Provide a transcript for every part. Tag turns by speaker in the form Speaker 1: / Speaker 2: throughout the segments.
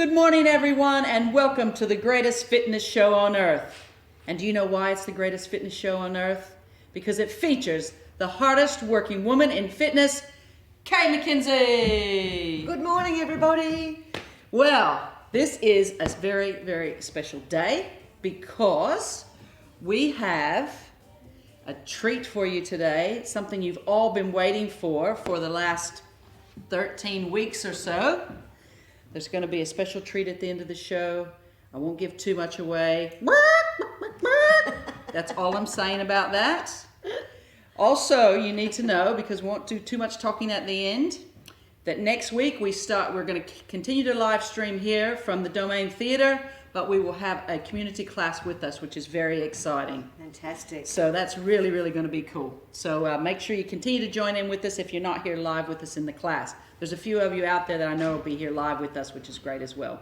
Speaker 1: Good morning, everyone, and welcome to the greatest fitness show on earth. And do you know why it's the greatest fitness show on earth? Because it features the hardest working woman in fitness, MacKenzie.
Speaker 2: Good morning, everybody.
Speaker 1: Well, this is a very, very special day because we have a treat for you today, something you've all been waiting for the last 13 weeks or so. There's going to be a special treat at the end of the show. I won't give too much away. That's all I'm saying about that. Also, you need to know, because we won't do too much talking at the end, that next week we're going to continue to live stream here from the Domain Theater, but we will have a community class with us, which is very exciting.
Speaker 2: Fantastic.
Speaker 1: So that's really, really going to be cool. So make sure you continue to join in with us if you're not here live with us in the class. There's a few of you out there that I know will be here live with us, which is great as well.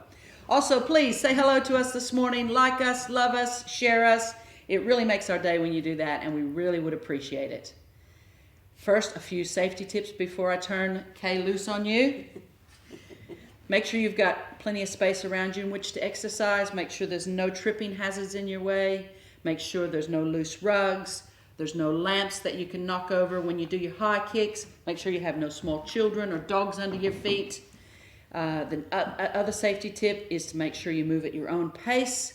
Speaker 1: Also, please say hello to us this morning. Like us, love us, share us. It really makes our day when you do that, and we really would appreciate it. First, a few safety tips before I turn Kay loose on you. Make sure you've got plenty of space around you in which to exercise. Make sure there's no tripping hazards in your way. Make sure there's no loose rugs. There's no lamps that you can knock over when you do your high kicks. Make sure you have no small children or dogs under your feet. The other safety tip is to make sure you move at your own pace.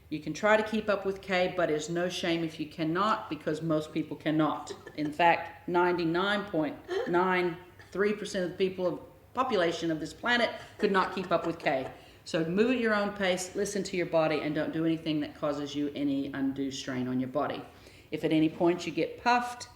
Speaker 1: You can try to keep up with Kay, but there's no shame if you cannot, because most people cannot. In fact, 99.93% of the population of this planet could not keep up with Kay. So move at your own pace, listen to your body, and don't do anything that causes you any undue strain on your body. If at any point you get puffed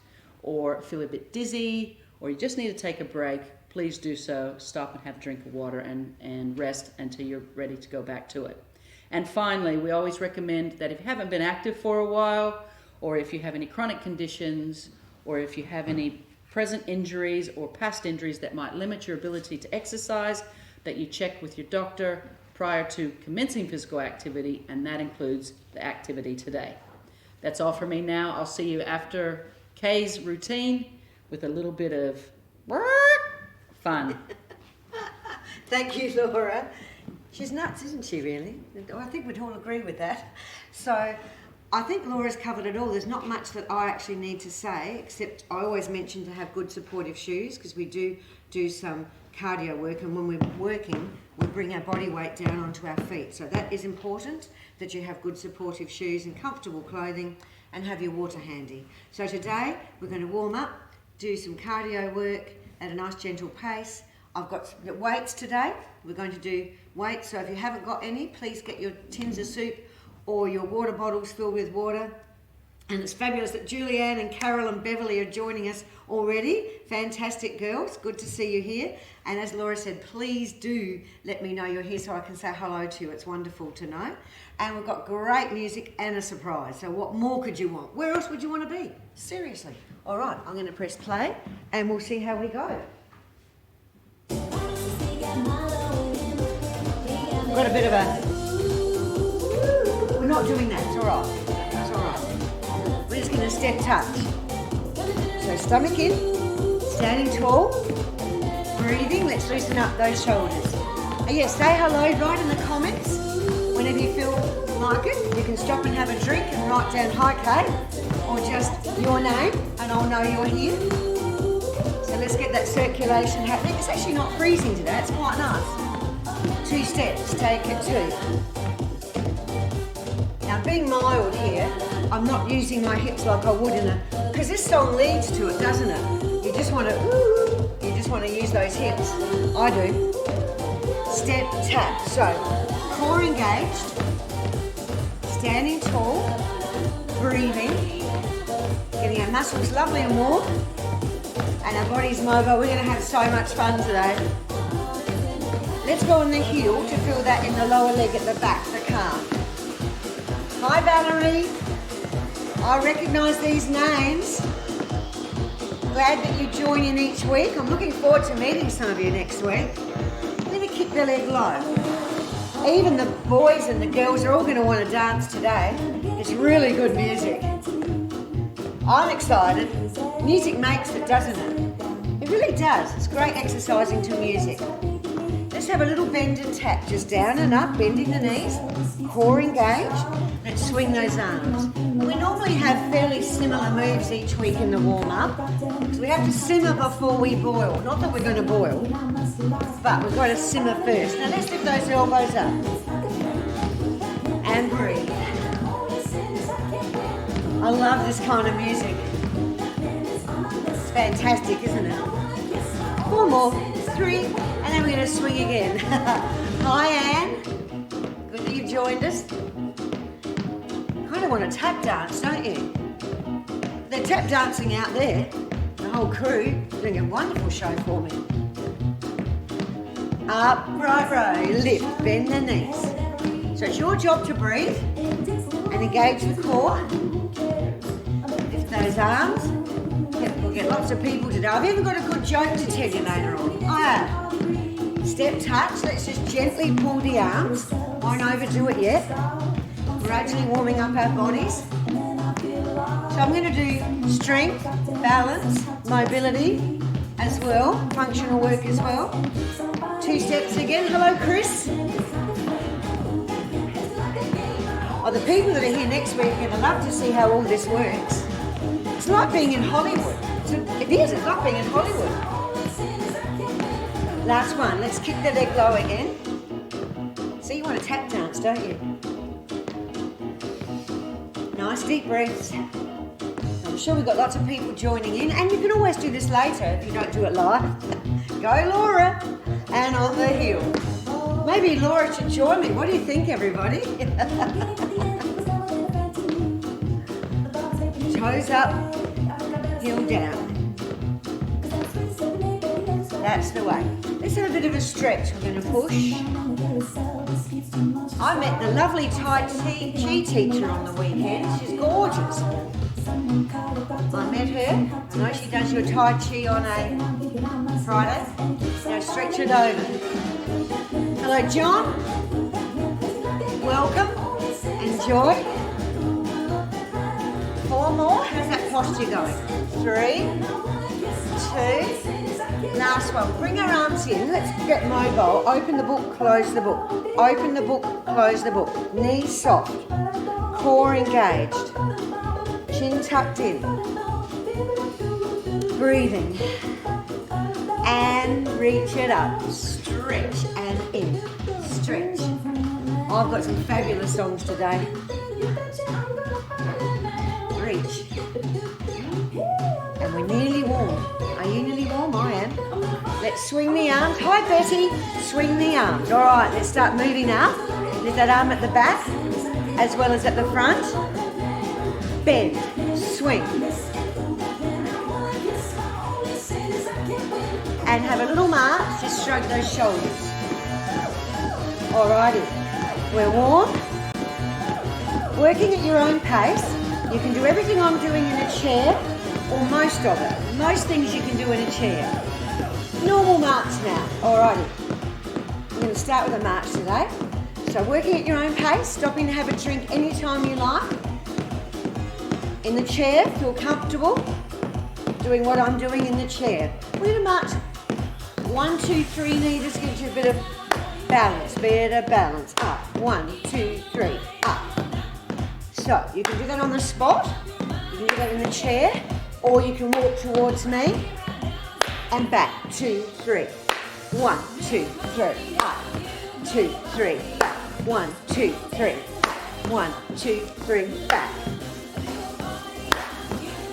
Speaker 1: or feel a bit dizzy or you just need to take a break, please do so. Stop and have a drink of water and rest until you're ready to go back to it. And finally, we always recommend that if you haven't been active for a while, or if you have any chronic conditions, or if you have any present injuries or past injuries that might limit your ability to exercise, that you check with your doctor prior to commencing physical activity, and that includes the activity today. That's all for me now. I'll see you after Kay's routine with a little bit of fun.
Speaker 2: Thank you, Laura. She's nuts, isn't she, really? I think we'd all agree with that. So I think Laura's covered it all. There's not much that I actually need to say, except I always mention to have good supportive shoes, because we do some cardio work, and when we're working, we bring our body weight down onto our feet. So that is important, that you have good supportive shoes and comfortable clothing, and have your water handy. So today we're going to warm up, do some cardio work at a nice gentle pace. I've got weights today. We're going to do weights, so if you haven't got any, please get your tins of soup or your water bottles filled with water. And it's fabulous that Julianne and Carol and Beverly are joining us already. Fantastic girls, good to see you here. And as Laura said, please do let me know you're here so I can say hello to you. It's wonderful to know. And we've got great music and a surprise. So what more could you want? Where else would you want to be? Seriously. All right, I'm going to press play and we'll see how we go. We've got a bit of a... We're not doing that, it's all right. It's all right. We're just going to step touch. So stomach in, standing tall, breathing. Let's loosen up those shoulders. And yeah, say hello right in the comments whenever you feel like it. You can stop and have a drink and write down hi Kay, or just your name and I'll know you're here. So let's get that circulation happening. It's actually not freezing today, it's quite nice. 2 steps, take it 2. Now being mild here, I'm not using my hips like I would because this song leads to it, doesn't it? You just want to use those hips. I do. Step, tap. So, core engaged, standing tall, breathing, getting our muscles lovely and warm, and our bodies mobile. We're going to have so much fun today. Let's go on the heel to feel that in the lower leg at the back, the calf. Hi Valerie, I recognise these names. Glad that you join in each week. I'm looking forward to meeting some of you next week. I'm going to kick the leg low. Even the boys and the girls are all going to want to dance today. It's really good music. I'm excited. Music makes it, doesn't it? It really does. It's great exercising to music. Let's have a little bend and tap, just down and up, bending the knees, core engaged. Let's swing those arms. We normally have fairly similar moves each week in the warm-up. So we have to simmer before we boil. Not that we're going to boil, but we've got to simmer first. Now let's lift those elbows up. And breathe. I love this kind of music. It's fantastic, isn't it? 4 more, 3, and then we're going to swing again. Hi, Anne. Good that you've joined us. Kind of want to tap dance, don't you? They're tap dancing out there. The whole crew doing a wonderful show for me. Up, right row, lift, bend the knees. So it's your job to breathe and engage the core. Lift those arms. We'll get lots of people today. I've even got a good joke to tell you later on. I have. Step touch. Let's just gently pull the arms. Won't overdo it yet. Gradually warming up our bodies. So I'm going to do strength, balance, mobility as well, functional work as well. 2 steps again. Hello, Chris. Oh, the people that are here next week are going to love to see how all this works. It's like being in Hollywood. It's like being in Hollywood. Last one. Let's kick the leg low again. So you want to tap dance, don't you? Nice deep breaths. I'm sure we've got lots of people joining in, and you can always do this later if you don't do it live. Go, Laura. And on the heel. Maybe Laura should join me. What do you think, everybody? Toes up, heel down. That's the way. Let's have a bit of a stretch. We're going to push. I met the lovely Tai Chi teacher on the weekend. She's gorgeous. I met her. I know she does your Tai Chi on a Friday. Now stretch it over. Hello, John. Welcome. Enjoy. 4 more. How's that posture going? 3, 2. Last one. Bring our arms in. Let's get mobile. Open the book, close the book. Open the book, close the book. Knees soft. Core engaged. Chin tucked in. Breathing. And reach it up. Stretch and in. Stretch. I've got some fabulous songs today. Reach. And we're nearly warm. Are you nearly warm? I am. Let's swing the arms. Hi, Betty. Swing the arms. All right, let's start moving up. Lift that arm at the back as well as at the front. Bend. Swing. And have a little march. Just stroke those shoulders. Alrighty. We're warm. Working at your own pace. You can do everything I'm doing in a chair, or most of it. Most things you can do in a chair. Normal march now. Alrighty. I'm going to start with a march today. So working at your own pace, stopping to have a drink anytime you like. In the chair, feel comfortable doing what I'm doing in the chair. We're going to march 1, 2, 3 meters, gives you a bit of balance, better balance. Up, 1, 2, 3, up. So you can do that on the spot, you can do that in the chair, or you can walk towards me and back. 2, 3. 1, 2, 3, up. 2, 3, back. 1, 2, 3. 1, 2, 3, back.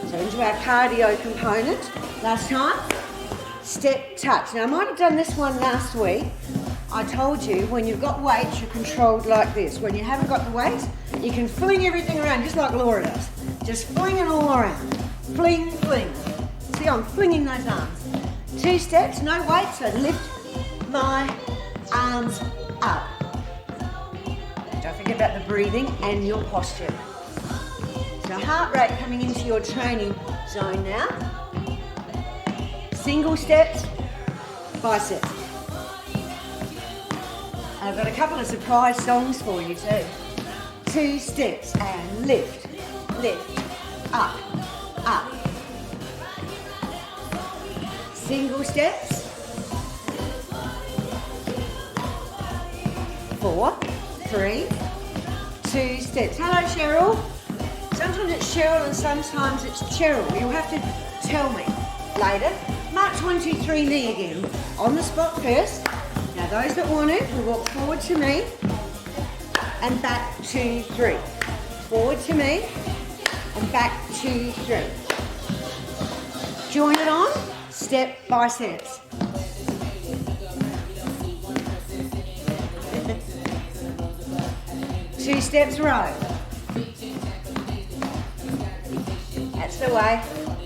Speaker 2: So into our cardio component. Last time, step touch. Now I might have done this one last week. I told you when you've got weights, you're controlled like this. When you haven't got the weights, you can fling everything around just like Laura does. Just fling it all around. Fling, fling. See, I'm flinging those arms. 2 steps, no weight, so lift my arms up. Don't forget about the breathing and your posture. So heart rate coming into your training zone now. Single steps, biceps. I've got a couple of surprise songs for you too. 2 steps and lift, lift, up, up. Single steps. 4, 3, 2 steps. Hello, Cheryl. Sometimes it's Cheryl and sometimes it's Cheryl. You'll have to tell me later. March 1, 2, 3 knee again. On the spot first. Now those that want it, will walk forward to me and back 2, 3. Forward to me and back 2, 3. Join it on, step by steps. Two steps row. That's the way.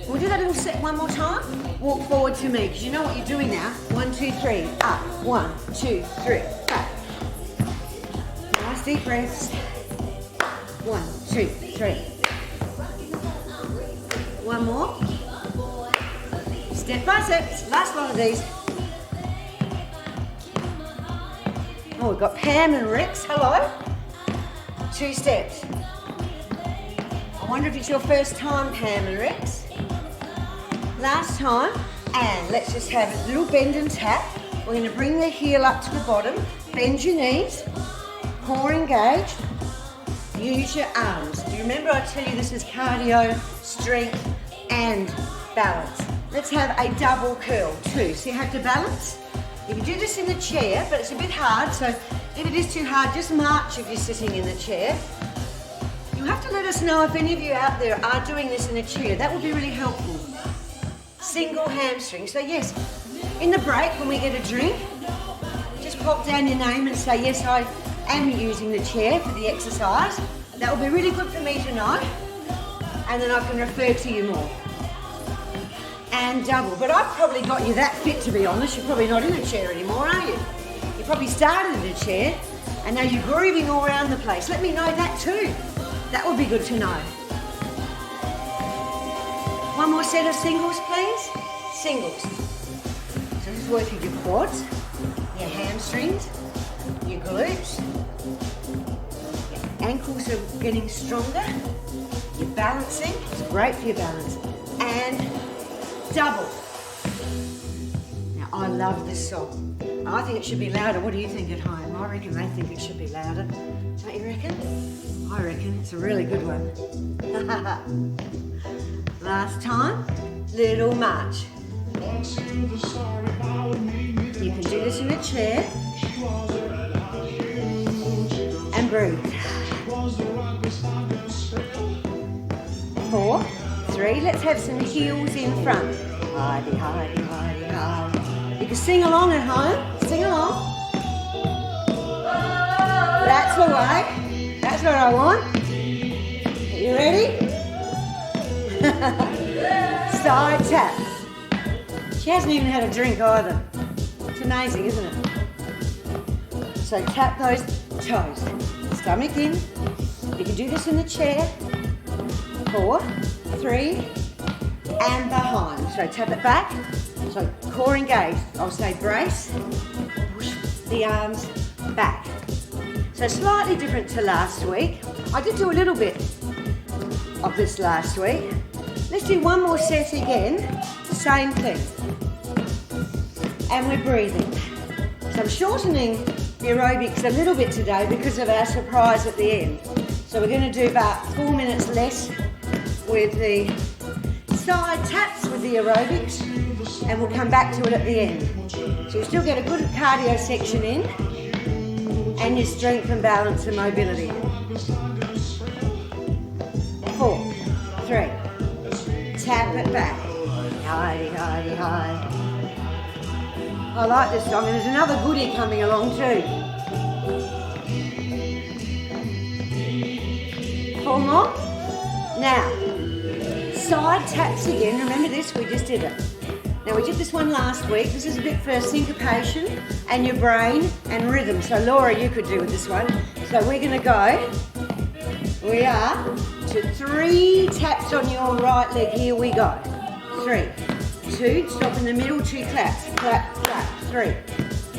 Speaker 2: We'll do that little set one more time. Walk forward to me, because you know what you're doing now. 1, 2, 3, up. 1, 2, 3, back. Nice deep breaths. 1, 2, 3. One more. Step by step. Last one of these. Oh, we've got Pam and Rex. Hello. 2 steps. I wonder if it's your first time, Pam and Rex. Last time. And let's just have a little bend and tap. We're going to bring the heel up to the bottom. Bend your knees. Core engaged. Use your arms. Do you remember I tell you this is cardio, strength, and balance? Let's have a double curl too. So you have to balance. You can do this in the chair, but it's a bit hard. So if it is too hard, just march if you're sitting in the chair. You have to let us know if any of you out there are doing this in a chair. That would be really helpful. Single hamstring. So yes, in the break when we get a drink, just pop down your name and say, yes, I am using the chair for the exercise. That will be really good for me to know. And then I can refer to you more. And double. But I've probably got you that fit, to be honest. You're probably not in a chair anymore, are you? You probably started in a chair and now you're grooving all around the place. Let me know that too. That would be good to know. One more set of singles, please. Singles. So just work with your quads, your hamstrings, your glutes. Your ankles are getting stronger. You're balancing. It's great for your balance. And double. Now, I love this song. I think it should be louder. What do you think at home? I reckon they think it should be louder. Don't you reckon? I reckon it's a really good one. Last time, little march. You can do this in a chair. And breathe. 4, 3, let's have some heels in front. Hidey, hidey, hidey, hidey. You can sing along at home. Sing along. That's the way. That's what I want. Are you ready? Side tap. She hasn't even had a drink either. It's amazing, isn't it? So tap those toes. Stomach in. You can do this in the chair. 4, 3, and behind. So tap it back. So core engaged. I'll say brace. Push the arms back. So slightly different to last week. I did do a little bit of this last week. Let's do one more set again. Same thing. And we're breathing. So I'm shortening the aerobics a little bit today because of our surprise at the end. So we're going to do about 4 minutes less with the side taps with the aerobics, and we'll come back to it at the end. So you still get a good cardio section in, and your strength and balance and mobility. 4, 3, tap it back. High, high, high. I like this song, and there's another goodie coming along too. 4 more. Now, side taps again. Remember this, we just did it. Now we did this one last week. This is a bit for syncopation and your brain and rhythm. So Laura, you could do with this one. So we're gonna go, we are to 3 taps on your right leg. Here we go. 3, 2, stop in the middle, 2 claps. Clap, clap, 3,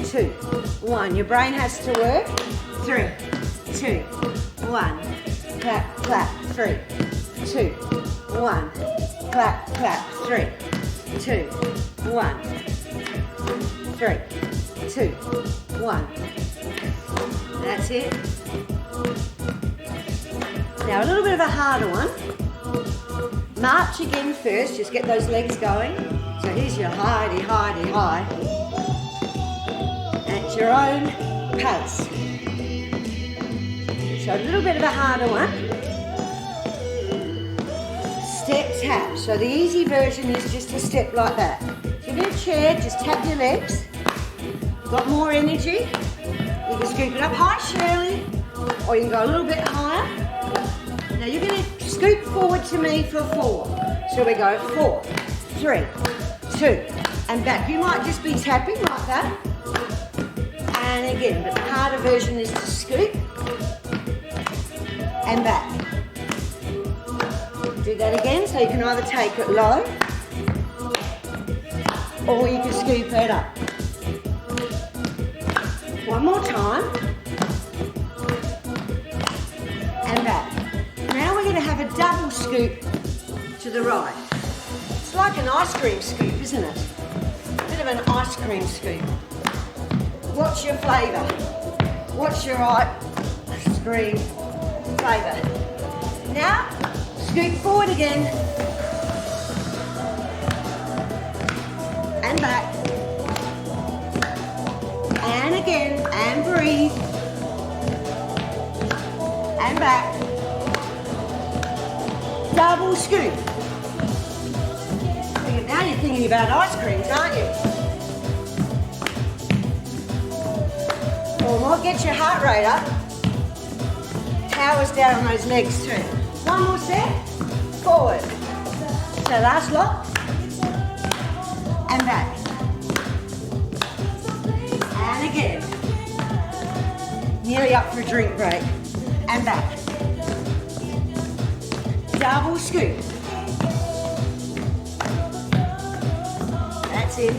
Speaker 2: 2, 1. Your brain has to work. 3, 2, 1. Clap, clap, 3, 2, 1. Clap, clap, 3, 2, 1. 3, 2, 1. That's it. Now a little bit of a harder one. March again first, just get those legs going. So here's your hidey, hidey, high. At your own pace. So a little bit of a harder one. Step tap. So the easy version is just a step like that. So in a chair, just tap your legs. Got more energy? You can scoop it up high, Shirley, or you can go a little bit higher. Now you're going to scoop forward to me for 4. So we go 4, 3, 2, and back. You might just be tapping like that. And again, but the harder version is to scoop and back. Do that again, so you can either take it low or you can scoop it up. One more time. And back. Now we're going to have a double scoop to the right. It's like an ice cream scoop, isn't it? A bit of an ice cream scoop. What's your flavour? What's your ice cream flavour? Now, scoop forward again. And back. And again, and breathe. And back. Double scoop. Now you're thinking about ice creams, aren't you? 4 more, get your heart rate up. Towers down on those legs too. 1 more set, forward. So last lot. And back. And again. Nearly up for a drink break. And back. Double scoop. That's it.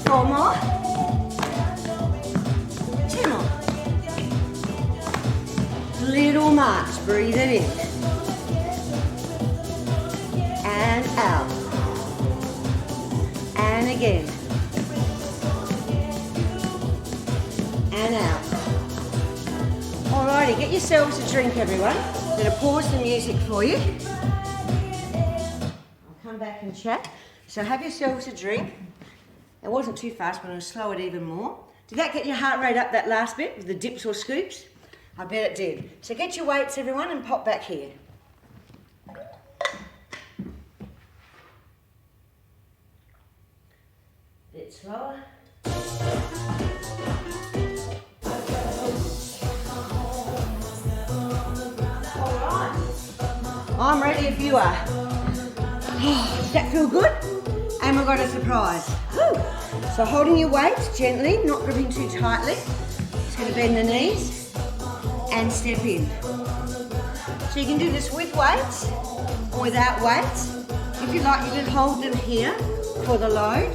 Speaker 2: 4 more. 2 more. Little march. Breathe it in. And out. And again. And out. Alrighty, get yourselves a drink, everyone. I'm going to pause the music for you. I'll come back and chat. So have yourselves a drink. It wasn't too fast, but I'm going to slow it even more. Did that get your heart rate up, that last bit, with the dips or scoops? I bet it did. So get your weights, everyone, and pop back here. Bit slower. I'm ready if you are. Oh, does that feel good? And we've got a surprise. Woo. So holding your weights gently, not gripping too tightly. Just going to bend the knees and step in. So you can do this with weights or without weights. If you like, you can hold them here for the load.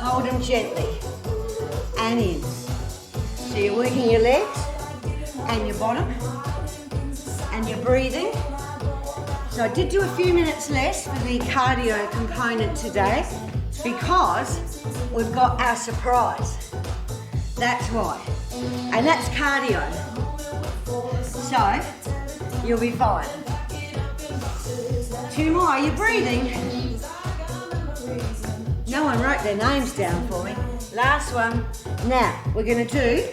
Speaker 2: Hold them gently and in. So you're working your legs and your bottom and you're breathing. So I did do a few minutes less for the cardio component today because we've got our surprise. That's why. And that's cardio. So you'll be fine. 2 more. Are you breathing? No one wrote their names down for me. Last one. Now we're going to do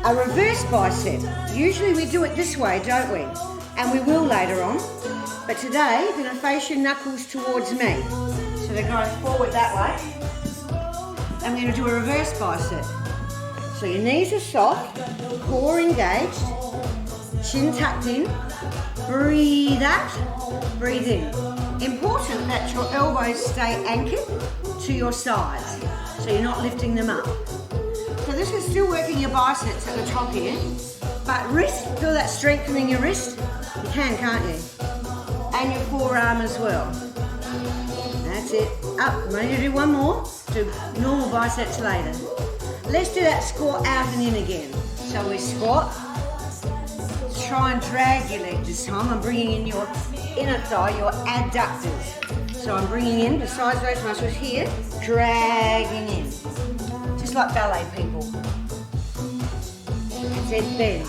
Speaker 2: a reverse bicep. Usually we do it this way, don't we? And we will later on. But today, you're going to face your knuckles towards me. So they're going forward that way. And we're going to do a reverse bicep. So your knees are soft, core engaged, chin tucked in. Breathe out, breathe in. Important that your elbows stay anchored to your sides. So you're not lifting them up. So this is still working your biceps at the top here. But wrist, feel that strengthening your wrist? You can, can't you? And your forearm as well. That's it. Up. I'm going to do 1 more. Do normal biceps later. Let's do that squat out and in again. So we squat. Try and drag your leg this time. I'm bringing in your inner thigh, your adductors. So I'm bringing in, besides those muscles here, dragging in. just like ballet people. Then bend.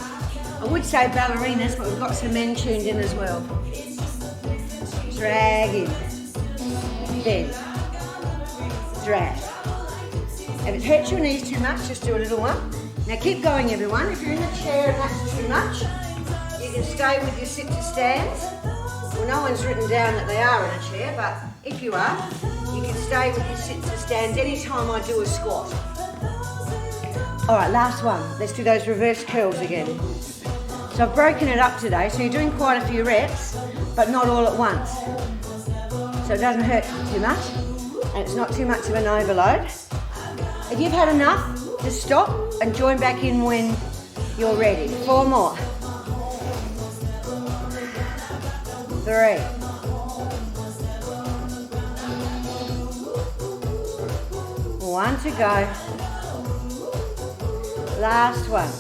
Speaker 2: I would say ballerinas, but we've got some men tuned in as well. Drag in. Bend. Drag. If it hurts your knees too much, just do a little one. Now keep going, everyone. If you're in the chair and that's too much, you can stay with your sit to stands. Well, no one's written down that they are in a chair, but if you are, you can stay with your sit to stands anytime I do a squat. All right, last one. Let's do those reverse curls again. So I've broken it up today, so you're doing quite a few reps, but not all at once. So it doesn't hurt too much, and it's not too much of an overload. If you've had enough, just stop and join back in when you're ready. 4 more. 3. 1 to go. Last one.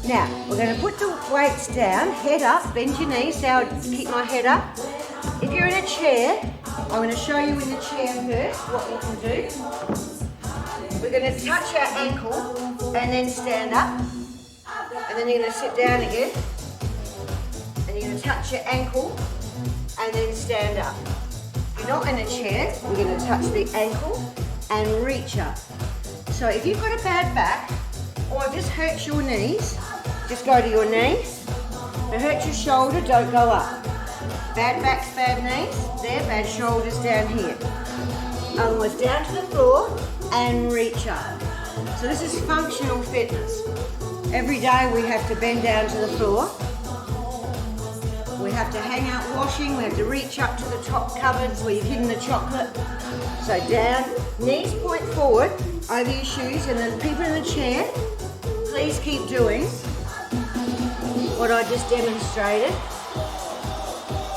Speaker 2: Now, we're going to put the weights down, head up, bend your knees, so I'll keep my head up. If you're in a chair, I'm going to show you in the chair first what we can do. We're going to touch our ankle and then stand up. And then you're going to sit down again. And you're going to touch your ankle and then stand up. If you're not in a chair, we're going to touch the ankle and reach up. So if you've got a bad back, or it just hurts your knees, just go to your knees. If it hurts your shoulder, don't go up. Bad backs, bad knees, there, bad shoulders down here. Otherwise, down to the floor and reach up. So this is functional fitness. Every day we have to bend down to the floor. We have to hang out washing, we have to reach up to the top cupboards where you've hidden the chocolate. So down, knees point forward over your shoes, and then people in the chair, please keep doing what I just demonstrated.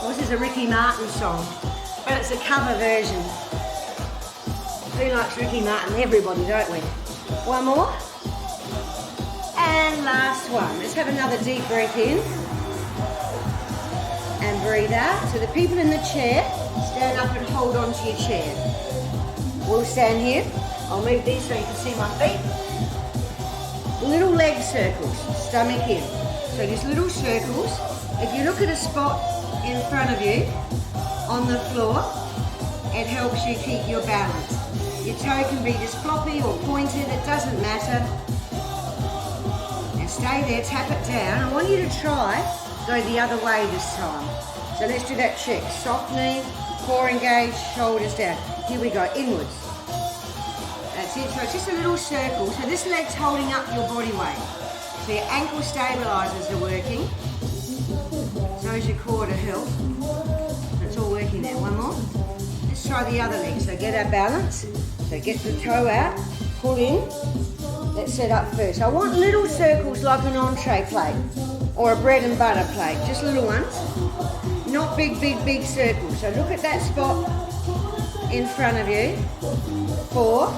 Speaker 2: Well, this is a Ricky Martin song, but it's a cover version. Who likes Ricky Martin? Everybody, don't we? One more. And last one. Let's have another deep breath in. And breathe out. So the people in the chair, stand up and hold on to your chair. We'll stand here. I'll move these so you can see my feet. Little leg circles, stomach in. So just little circles. If you look at a spot in front of you on the floor, it helps you keep your balance. Your toe can be just floppy or pointed, it doesn't matter. And stay there, tap it down. I want you to try go the other way this time. So let's do that check. Soft knee, core engaged, shoulders down. Here we go, inwards. That's it, so it's just a little circle. So this leg's holding up your body weight. So your ankle stabilizers are working. So is your core to help. So it's all working there. One more. Let's try the other leg. So get our balance. So get the toe out, pull in. Let's set up first. I want little circles like an entree plate or a bread and butter plate. Just little ones. Not big, big, big circles. So look at that spot in front of you. 4,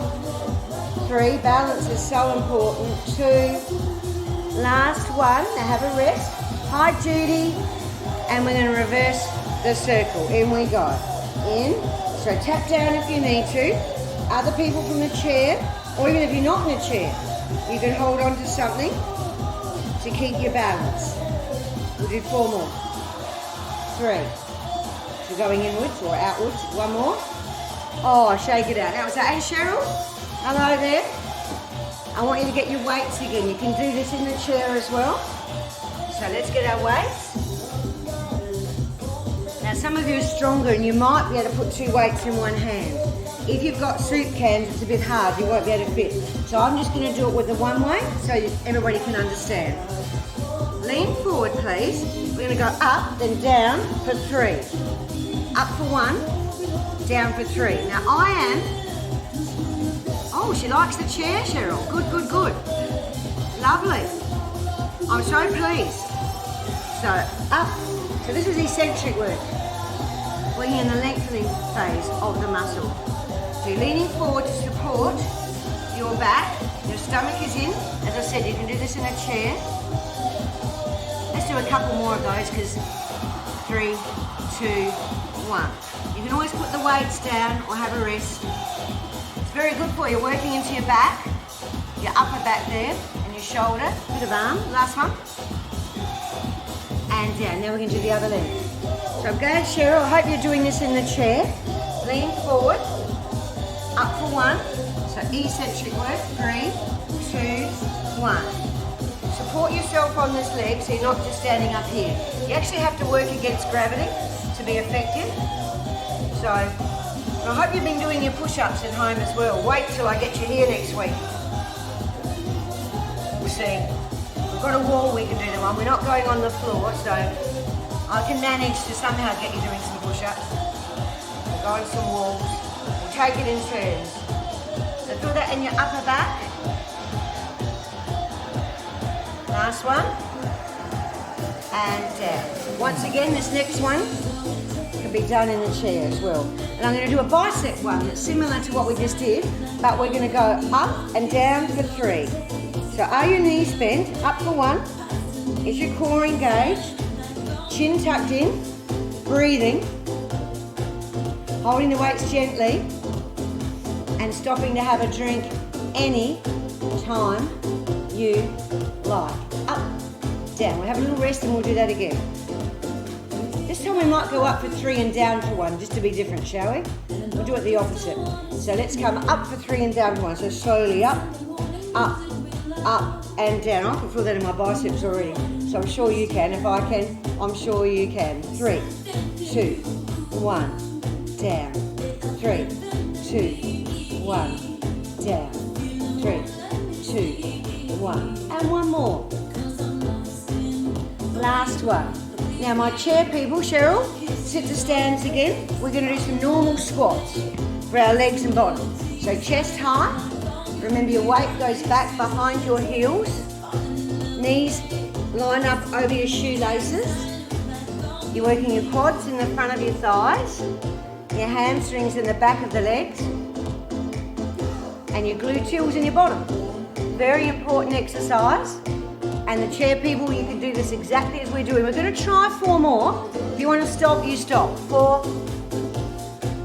Speaker 2: 3, balance is so important. 2, last one. Now have a rest. High duty, and we're going to reverse the circle. In we go. In. So tap down if you need to. Other people from the chair, or even if you're not in a chair, you can hold on to something to keep your balance. We'll do 4 more. 3. We're going inwards or outwards. 1 more. Oh, shake it out. That was that. Hey, Cheryl. Hello there. I want you to get your weights again. You can do this in the chair as well. So let's get our weights. Now, some of you are stronger and you might be able to put 2 weights in one hand. If you've got soup cans, it's a bit hard. You won't be able to fit. So I'm just going to do it with the 1 weight so everybody can understand. Lean forward, please. We're going to go up, then down for 3. Up for 1, down for 3. Now I am... Oh, she likes the chair, Cheryl. Good, good, good. Lovely. I'm so pleased. So up. So this is eccentric work. We're in the lengthening phase of the muscle. So you're leaning forward to support your back. Your stomach is in. As I said, you can do this in a chair. Let's do a couple more of those because 3, 2, 1. You can always put the weights down or have a rest. It's very good for you, working into your back your upper back there and your shoulder, bit of arm, last one. And down. Now we're going to do the other leg. So go ahead, Cheryl. I hope you're doing this in the chair. Lean forward, up for 1. So eccentric work, 3, 2, 1. Support yourself on this leg so you're not just standing up here. You actually have to work against gravity to be effective. So I hope you've been doing your push-ups at home as well. Wait till I get you here next week. We'll see. We've got a wall we can do them on. We're not going on the floor, so I can manage to somehow get you doing some push-ups. We'll go on some walls. We'll take it in turns. So feel that in your upper back. Last one. And down. Once again, this next one can be done in the chair as well. And I'm going to do a bicep one that's similar to what we just did, but we're going to go up and down for 3. So are your knees bent? Up for 1. Is your core engaged? Chin tucked in. Breathing. Holding the weights gently. And stopping to have a drink any time you like. Up, down. We'll have a little rest and we'll do that again. This time we might go up for 3 and down for 1, just to be different, shall we? We'll do it the opposite. So let's come up for 3 and down for 1. So slowly up, up, up and down. I can feel that in my biceps already. So I'm sure you can. If I can, I'm sure you can. 3, 2, 1, down. 3, 2, 1, down. 3, 2, 1. And one more. Last one. Now my chair people, Cheryl, sit to stands again. We're going to do some normal squats for our legs and bottom. So chest high. Remember your weight goes back behind your heels. Knees line up over your shoelaces. You're working your quads in the front of your thighs. Your hamstrings in the back of the legs. And your gluteals in your bottom. Very important exercise. And the chair people, you can do this exactly as we're doing. We're going to try 4 more. If you want to stop, you stop. 4.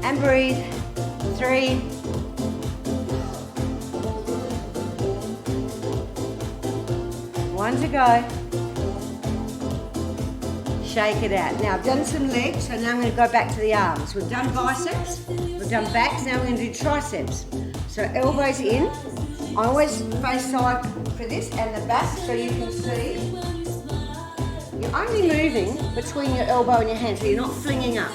Speaker 2: And breathe. 3. 1 to go. Shake it out. Now I've done some legs, so now I'm going to go back to the arms. We've done biceps, we've done backs, now we're going to do triceps. So elbows in. I always face side for this and the back so you can see. You're only moving between your elbow and your hand, so you're not flinging up.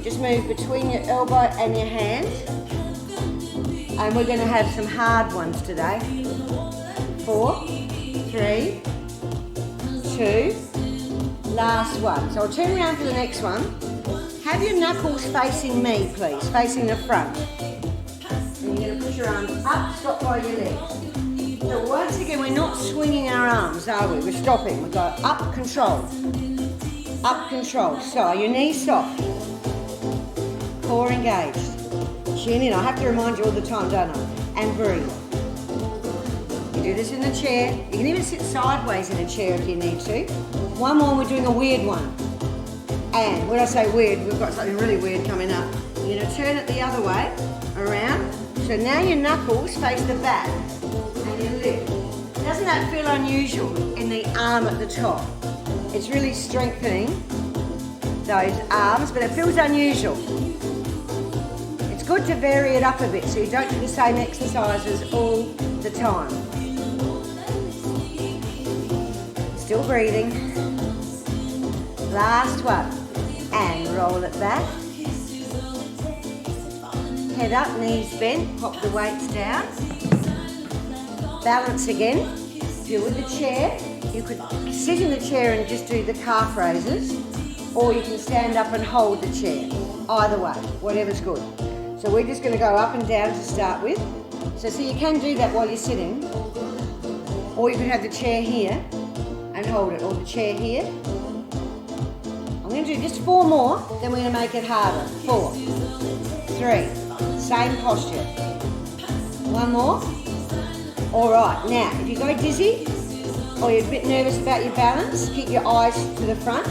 Speaker 2: Just move between your elbow and your hand. And we're going to have some hard ones today. 4, 3, 2, last one. So I'll turn around for the next one. Have your knuckles facing me, please, facing the front. And you're going to push your arms up, stop by your legs. So once again, we're not swinging our arms, are we? We're stopping. We go up, control. Up, control. So your knees soft. Core engaged. Chin in. I have to remind you all the time, don't I? And breathe. You do this in the chair. You can even sit sideways in a chair if you need to. One more, we're doing a weird one. And when I say weird, we've got something really weird coming up. You're going to turn it the other way, around. So now your knuckles face the back and you lift. Doesn't that feel unusual in the arm at the top? It's really strengthening those arms, but it feels unusual. It's good to vary it up a bit so you don't do the same exercises all the time. Still breathing. Last one. And roll it back. Head up, knees bent, pop the weights down. Balance again. If you're with the chair, you could sit in the chair and just do the calf raises, or you can stand up and hold the chair. Either way, whatever's good. So we're just going to go up and down to start with. So you can do that while you're sitting, or you can have the chair here and hold it, or the chair here. I'm going to do just 4 more, then we're going to make it harder. 4, 3. Same posture. 1 more. All right, now, if you go dizzy or you're a bit nervous about your balance, keep your eyes to the front.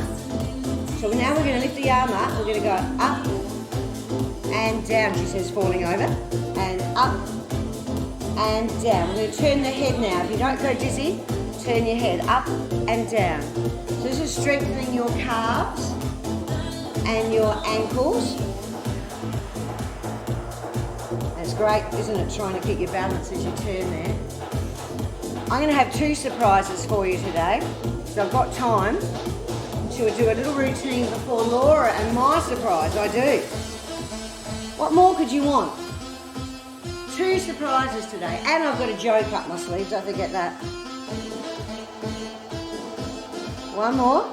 Speaker 2: So now we're going to lift the arm up. We're going to go up and down, she says, falling over. And up and down. We're going to turn the head now. If you don't go dizzy, turn your head up and down. So this is strengthening your calves and your ankles. That's great, isn't it, trying to keep your balance as you turn there. I'm going to have 2 surprises for you today. So I've got time to do a little routine before Laura and my surprise. I do. What more could you want? 2 surprises today, and I've got a joke up my sleeve, don't forget that. One more.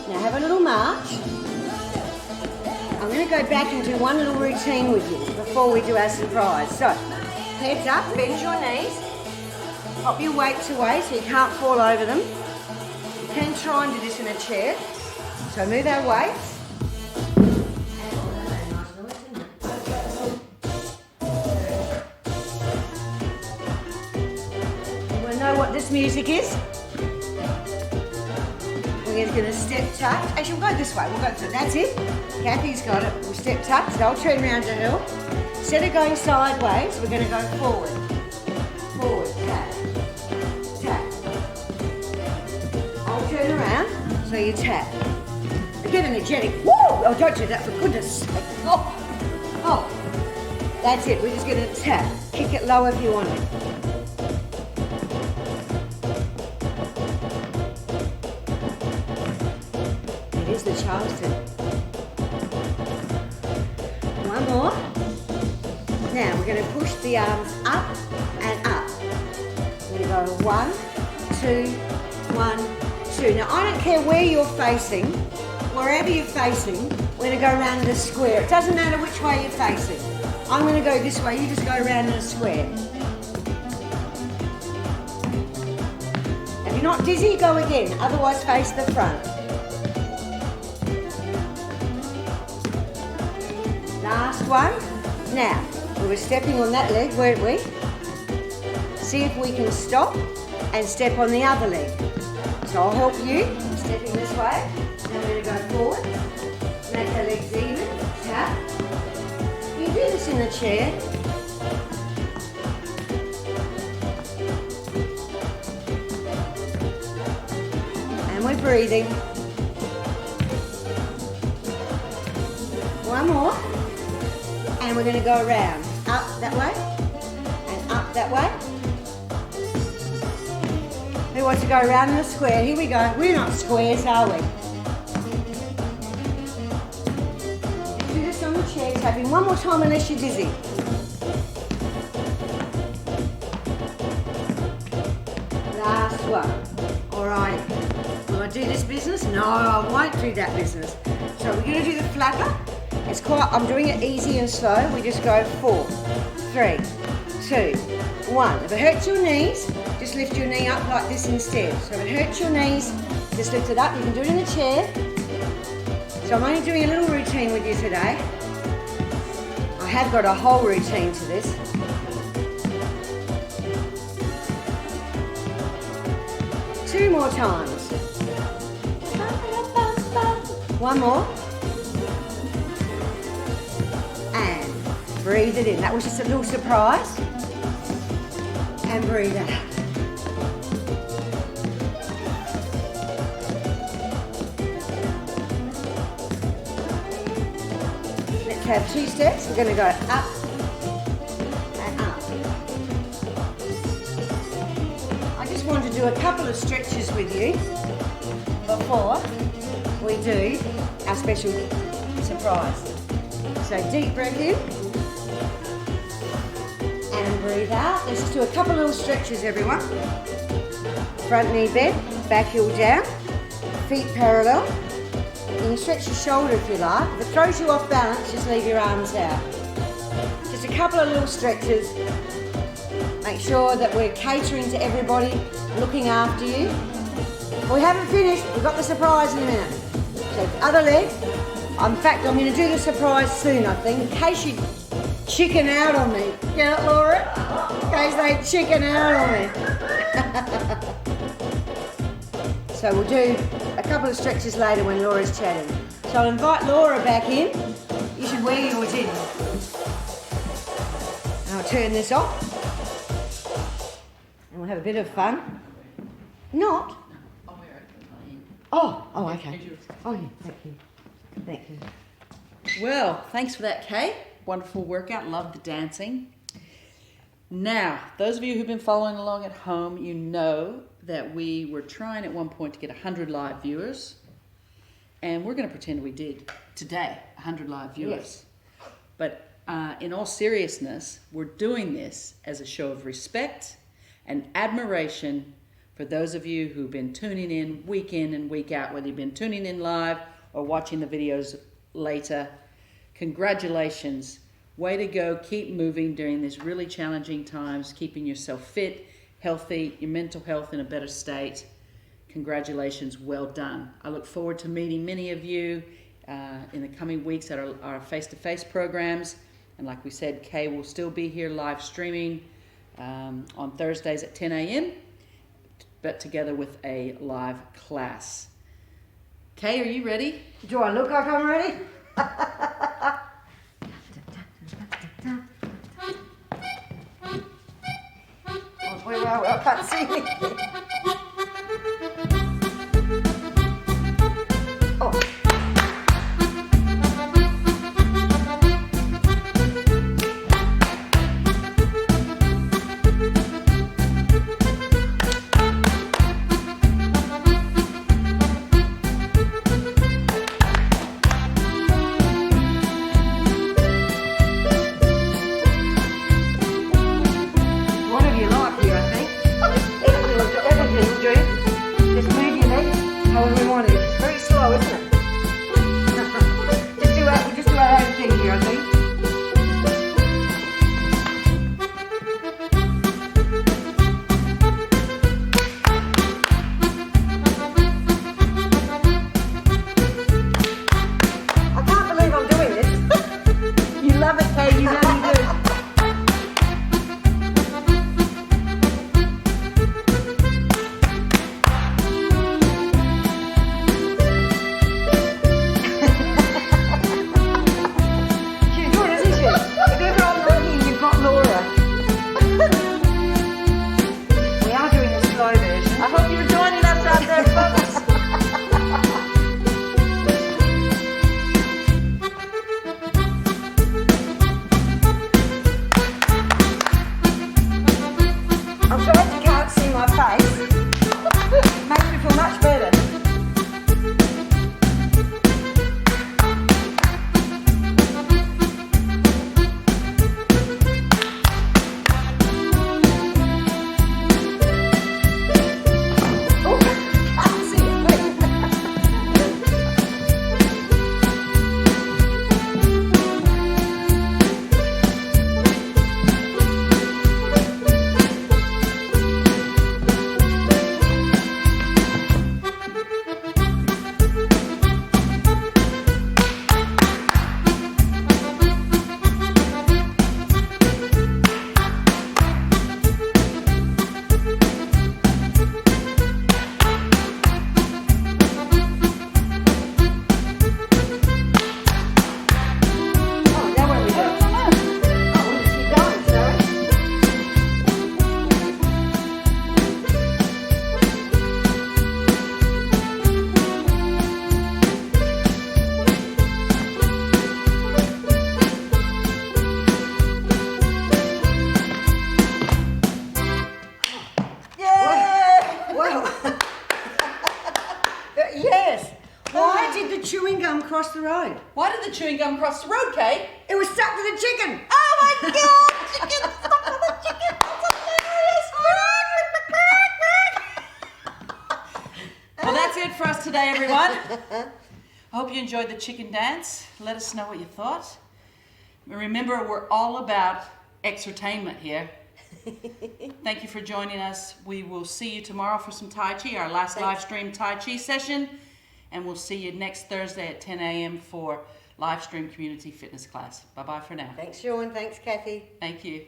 Speaker 2: Now have a little march. I'm going to go back and do one little routine with you before we do our surprise. So, heads up, bend your knees, pop your weights away so you can't fall over them. You can try and do this in a chair. So move our weights. Know what this music is? We're going to step touch. Actually, we'll go this way. We'll go through. That's it. Kathy's got it. We'll step touch. So I'll turn around to her. Instead of going sideways, we're going to go forward. Forward. Tap. Tap. I'll turn around. So you tap. Get energetic. Woo! Oh, don't do that for goodness sake. Oh. Oh. That's it. We're just going to tap. Kick it low if you want it. Here's the Charleston. One more. Now we're going to push the arms up and up. We're going to go 1, 2, 1, 2. Now I don't care where you're facing, wherever you're facing, we're going to go around in a square. It doesn't matter which way you're facing. I'm going to go this way, you just go around in a square. If you're not dizzy, go again, otherwise face the front. Last one. Now, we were stepping on that leg, weren't we? See if we can stop and step on the other leg. So I'll help you, stepping this way. Now we're going to go forward. Make our legs even. Tap. You do this in the chair. And we're breathing. One more. And we're going to go around, up that way, and up that way. Who wants to go around in a square? Here we go. We're not squares, are we? Do this on the chair, tapping one more time unless you're dizzy. Last one. All right. Will I do this business? No, I won't do that business. So we're going to do the flapper. It's quite, I'm doing it easy and slow. We just go 4, 3, 2, 1. If it hurts your knees, just lift your knee up like this instead. So if it hurts your knees, just lift it up. You can do it in the chair. So I'm only doing a little routine with you today. I have got a whole routine to this. Two more times. One more. And breathe it in. That was just a little surprise. And breathe out. Let's have 2 steps. We're going to go up and up. I just want to do a couple of stretches with you before we do our special surprise. So deep breath in and breathe out. Let's just do a couple of little stretches, everyone. Front knee bent, back heel down, feet parallel. You can stretch your shoulder if you like. If it throws you off balance, just leave your arms out. Just a couple of little stretches. Make sure that we're catering to everybody, looking after you. We haven't finished, we've got the surprise in a minute. So other leg. In fact, I'm going to do the surprise soon, I think, in case you chicken out on me. Get it, Laura? In case they chicken out on me. So we'll do a couple of stretches later when Laura's chatting. So I'll invite Laura back in. You should wear yours in. turn this off. And we'll have a bit of fun. Not? Oh, okay. Oh, yeah, thank you. Thank you.
Speaker 1: Well, thanks for that, Kay. Wonderful workout. Love the dancing. Now, those of you who've been following along at home, you know that we were trying at one point to get 100 live viewers. And we're going to pretend we did today, 100 live viewers.
Speaker 2: Yes.
Speaker 1: But in all seriousness, we're doing this as a show of respect and admiration for those of you who've been tuning in and week out, whether you've been tuning in live or watching the videos later. Congratulations. Way to go. Keep moving during these really challenging times, keeping yourself fit, healthy, your mental health in a better state. Congratulations. Well done. I look forward to meeting many of you in the coming weeks at our face-to-face programs. And like we said, Kay will still be here live streaming on Thursdays at 10 a.m., but together with a live class. Kay, are you ready?
Speaker 2: Do I look like I'm ready? Well, I can't see anything. Oh. Cross the road.
Speaker 1: Why did the chewing gum cross the road, Kay?
Speaker 2: It was stuck to the chicken.
Speaker 1: Oh my God! Chicken stuck to the chicken. That's hilarious. Well, that's it for us today, everyone. I hope you enjoyed the chicken dance. Let us know what you thought. Remember, we're all about exertainment here. Thank you for joining us. We will see you tomorrow for some Tai Chi, our last live stream Tai Chi session. And we'll see you next Thursday at 10 a.m. for live stream community fitness class. Bye-bye for now.
Speaker 2: Thanks, Sean. Thanks, Kathy.
Speaker 1: Thank you.